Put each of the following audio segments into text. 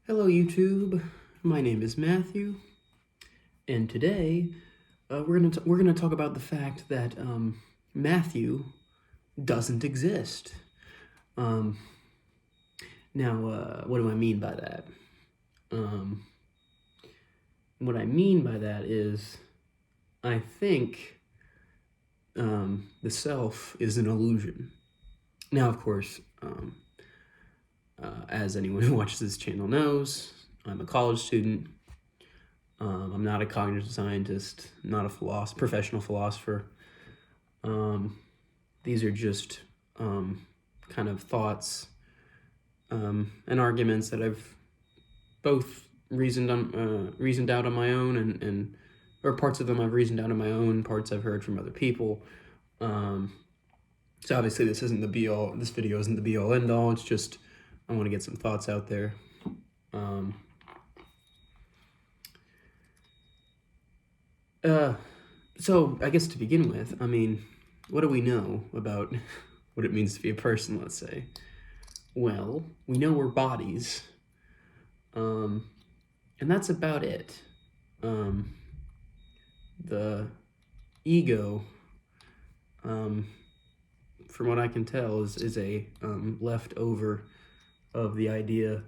Hello YouTube, my name is Matthew, and today we're gonna talk about the fact that Matthew doesn't exist. Um, Now, what do I mean by that? Um, what I mean by that is, I think the self is an illusion. Now, of course, as anyone who watches this channel knows, I'm a college student. I'm not a cognitive scientist, not a professional philosopher. These are just kind of thoughts and arguments that I've both reasoned out on my own, and or parts of them I've reasoned out on my own, parts I've heard from other people. So obviously this isn't the be all. This video isn't the be all end all. It's just I want to get some thoughts out there. So I guess to begin with, I mean, what do we know about what it means to be a person, let's say? Well, we know we're bodies, and that's about it. The ego, from what I can tell, is a leftover of the idea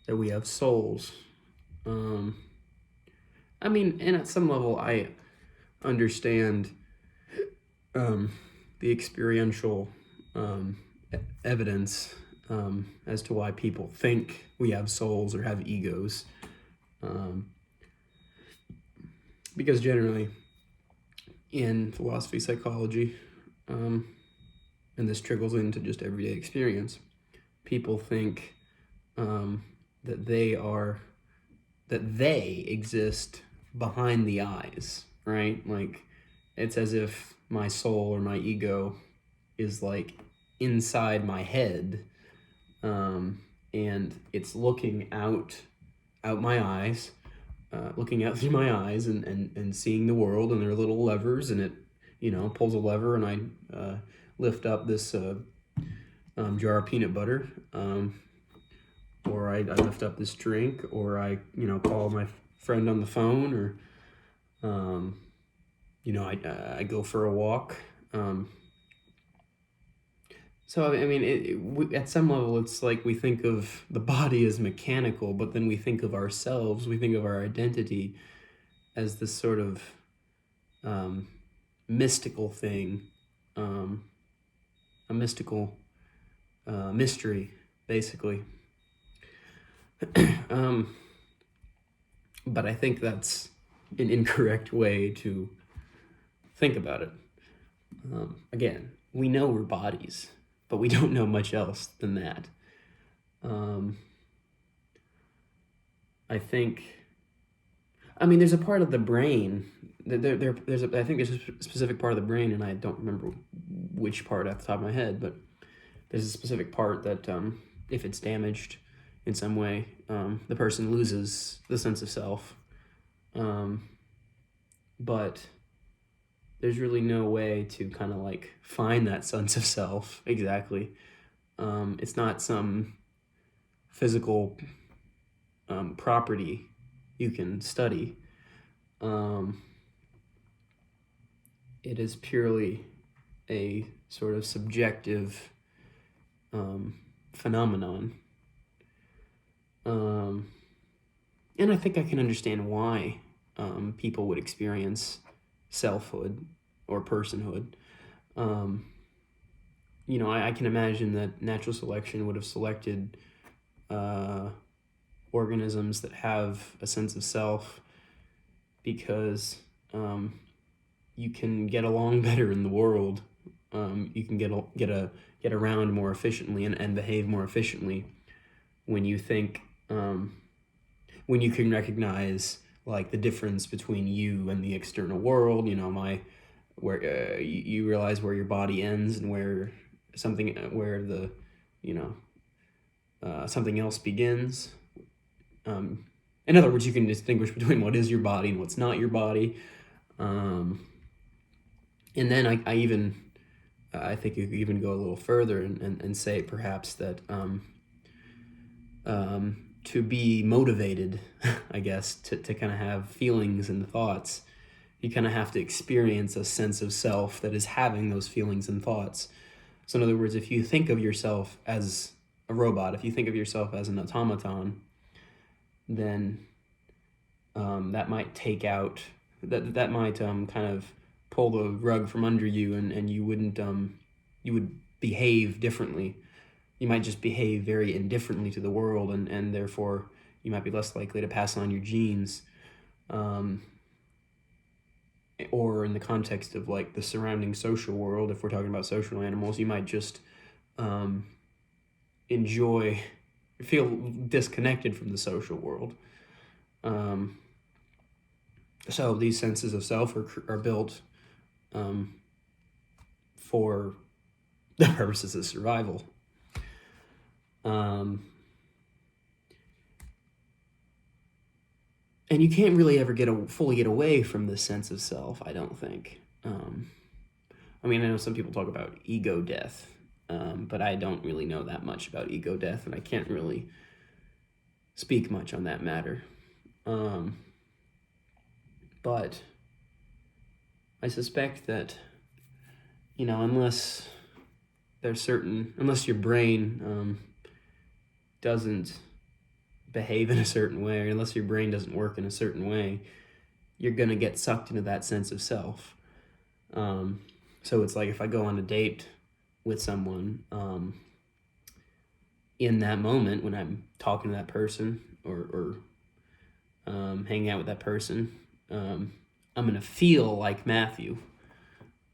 that we have souls. I mean, and at some level, I understand the experiential evidence as to why people think we have souls or have egos. Because generally, in philosophy, psychology, and this trickles into just everyday experience, people think that they exist behind the eyes, right? Like, it's as if my soul or my ego is like inside my head, and it's looking out my eyes, looking out through my eyes and seeing the world, and there are little levers, and it, pulls a lever, and I lift up this jar of peanut butter, or I lift up this drink, or I, call my friend on the phone, or, I go for a walk. So, I mean, at some level, it's like we think of the body as mechanical, but then we think of ourselves, we think of our identity as this sort of mystical thing, a mystical mystery, basically. But I think that's an incorrect way to think about it. Again, we know we're bodies, but we don't know much else than that. I mean, there's a part of the brain, I think there's a specific part of the brain, and I don't remember which part off the top of my head, but there's a specific part that, if it's damaged in some way, the person loses the sense of self. But there's really no way to kind of like find that sense of self exactly. It's not some physical property you can study. It is purely a sort of subjective phenomenon. And I think I can understand why people would experience selfhood or personhood. I can imagine that natural selection would have selected organisms that have a sense of self because you can get along better in the world. You can get around more efficiently and behave more efficiently when you think, when you can recognize like the difference between you and the external world. Where you realize where your body ends and where something else begins. In other words, you can distinguish between what is your body and what's not your body. And then I think you could even go a little further and say perhaps that to be motivated, I guess, to kind of have feelings and thoughts, you kind of have to experience a sense of self that is having those feelings and thoughts. So in other words, if you think of yourself as a robot, if you think of yourself as an automaton, then that might take out, that might kind of pull the rug from under you, and you wouldn't, you would behave differently. You might just behave very indifferently to the world, and therefore you might be less likely to pass on your genes. Or in the context of like the surrounding social world, if we're talking about social animals, you might just feel disconnected from the social world. So these senses of self are built for the purposes of survival. And you can't really ever fully get away from this sense of self, I don't think. I mean, I know some people talk about ego death, but I don't really know that much about ego death, and I can't really speak much on that matter. But I suspect that, unless your brain doesn't behave in a certain way, or unless your brain doesn't work in a certain way, you're going to get sucked into that sense of self. So it's like if I go on a date with someone, in that moment when I'm talking to that person or hanging out with that person, I'm going to feel like Matthew.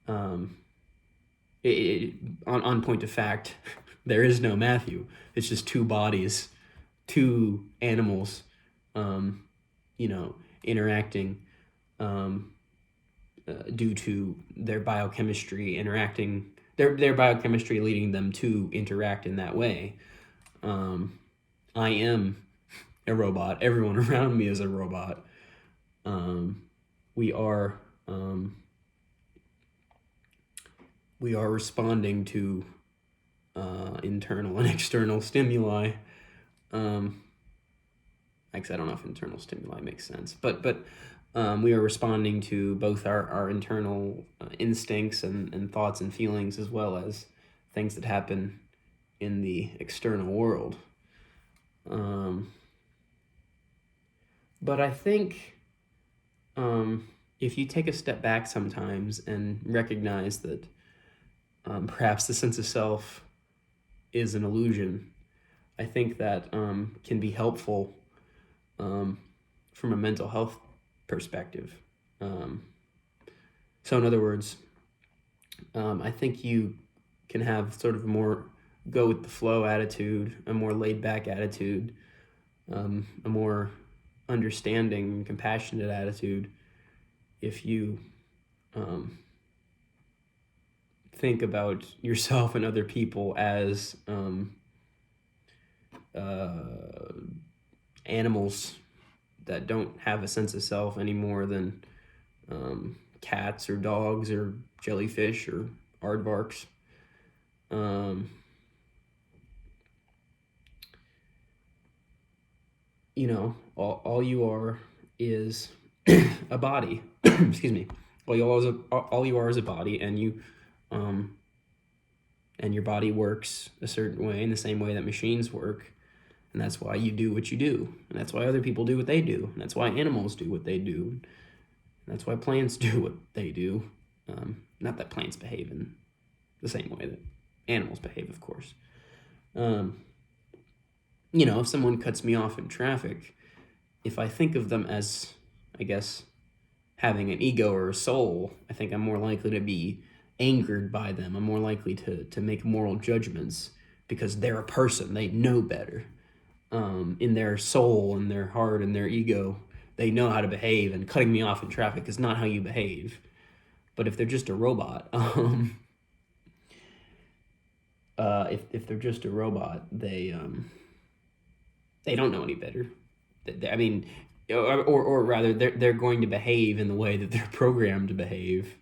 On point of fact, there is no Matthew. It's just two bodies, two animals, interacting due to their biochemistry interacting, their biochemistry leading them to interact in that way. I am a robot. Everyone around me is a robot. We are responding to internal and external stimuli. Actually, I don't know if internal stimuli makes sense, but we are responding to both our internal instincts and thoughts and feelings, as well as things that happen in the external world. But I think if you take a step back sometimes and recognize that perhaps the sense of self is an illusion, I think that can be helpful from a mental health perspective. So in other words, I think you can have sort of a more go with the flow attitude, a more laid back attitude, a more understanding and compassionate attitude if you think about yourself and other people as animals that don't have a sense of self any more than cats or dogs or jellyfish or aardvarks. All you are is a body. Excuse me. All you are is a body, and you and your body works a certain way, in the same way that machines work. And that's why you do what you do. And that's why other people do what they do. And that's why animals do what they do. And that's why plants do what they do. Not that plants behave in the same way that animals behave, of course. If someone cuts me off in traffic, if I think of them as, I guess, having an ego or a soul, I think I'm more likely to be angered by them. I'm more likely to make moral judgments because they're a person. They know better. In their soul and their heart and their ego, they know how to behave, and cutting me off in traffic is not how you behave. But if they're just a robot, if they're just a robot, they don't know any better. Or rather, they're going to behave in the way that they're programmed to behave.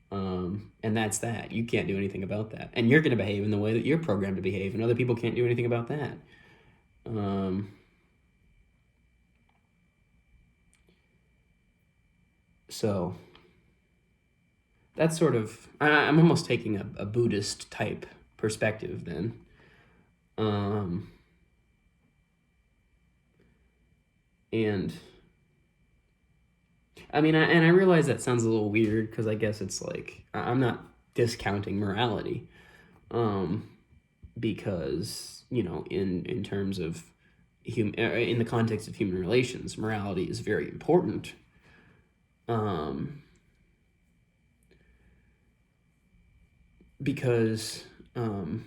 And that's that. You can't do anything about that. And you're going to behave in the way that you're programmed to behave, and other people can't do anything about that. So that's sort of, I'm almost taking a Buddhist type perspective then. And I mean, I realize that sounds a little weird because I guess it's like, I'm not discounting morality. Because, you know, in terms of in the context of human relations, morality is very important. Because of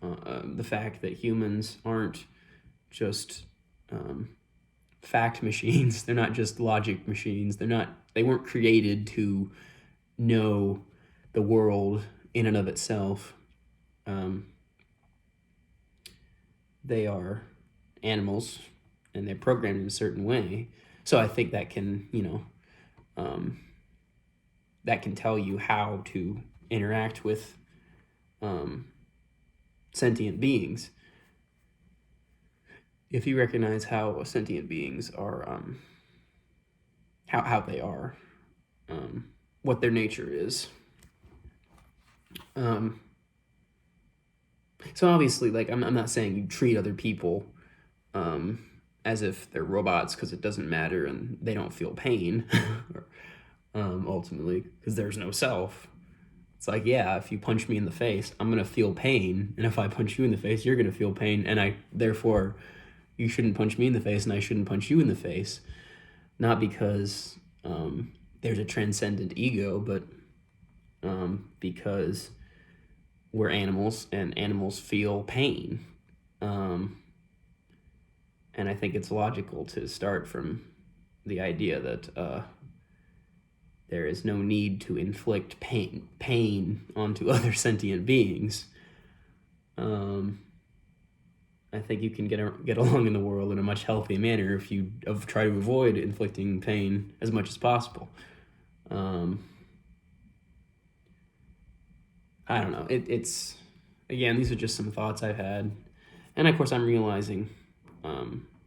the fact that humans aren't just fact machines. They're not just logic machines. They weren't created to know the world in and of itself. They are animals, and they're programmed in a certain way. So I think that can, that can tell you how to interact with sentient beings. If you recognize how sentient beings are, how they are, what their nature is. So obviously, like, I'm not saying you treat other people as if they're robots, because it doesn't matter and they don't feel pain, ultimately, because there's no self. It's like, yeah, if you punch me in the face, I'm going to feel pain, and if I punch you in the face, you're going to feel pain, and therefore, you shouldn't punch me in the face, and I shouldn't punch you in the face. Not because there's a transcendent ego, but because we're animals, and animals feel pain. And I think it's logical to start from the idea that there is no need to inflict pain onto other sentient beings. I think you can get along in the world in a much healthier manner if you try to avoid inflicting pain as much as possible. I don't know. It's again, these are just some thoughts I've had, and of course I'm realizing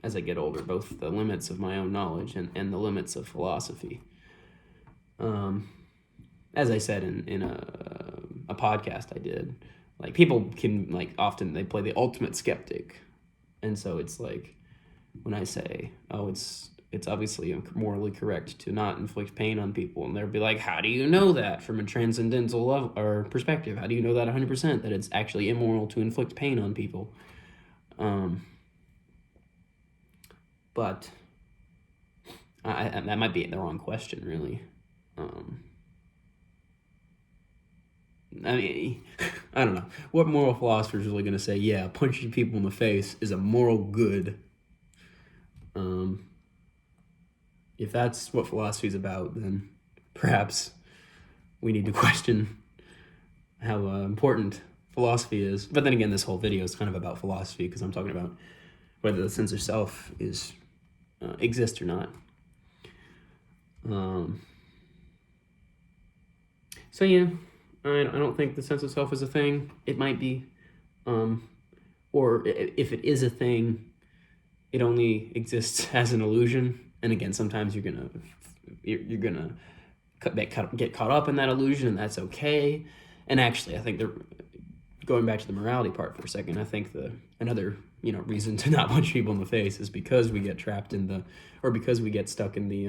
as I get older both the limits of my own knowledge and the limits of philosophy. As I said in a podcast I did, like, people can, like, often they play the ultimate skeptic, and so it's like when I say, oh, it's obviously morally correct to not inflict pain on people, and they'll be like, how do you know that from a transcendental level or perspective? How do you know that 100% that it's actually immoral to inflict pain on people? But that might be the wrong question, really. I mean, I don't know. What moral philosopher is really going to say, yeah, punching people in the face is a moral good? If that's what philosophy is about, then perhaps we need to question how important philosophy is. But then again, this whole video is kind of about philosophy, because I'm talking about whether the sense of self exists or not. So yeah, I don't think the sense of self is a thing. It might be, or if it is a thing, it only exists as an illusion. And again, sometimes you're gonna get caught up in that illusion, and that's okay. And actually, I think going back to the morality part for a second, I think another reason to not punch people in the face is because we get trapped because we get stuck in the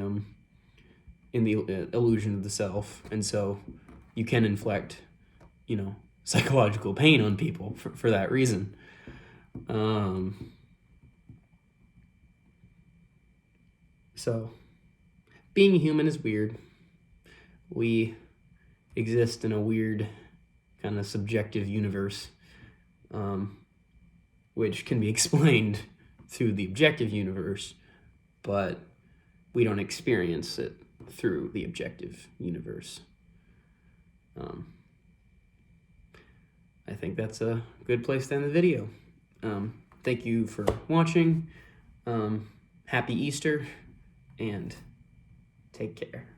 illusion of the self, and so you can inflict psychological pain on people for that reason. So being a human is weird. We exist in a weird kind of subjective universe, which can be explained through the objective universe, but we don't experience it through the objective universe. I think that's a good place to end the video. Thank you for watching. Happy Easter, and take care.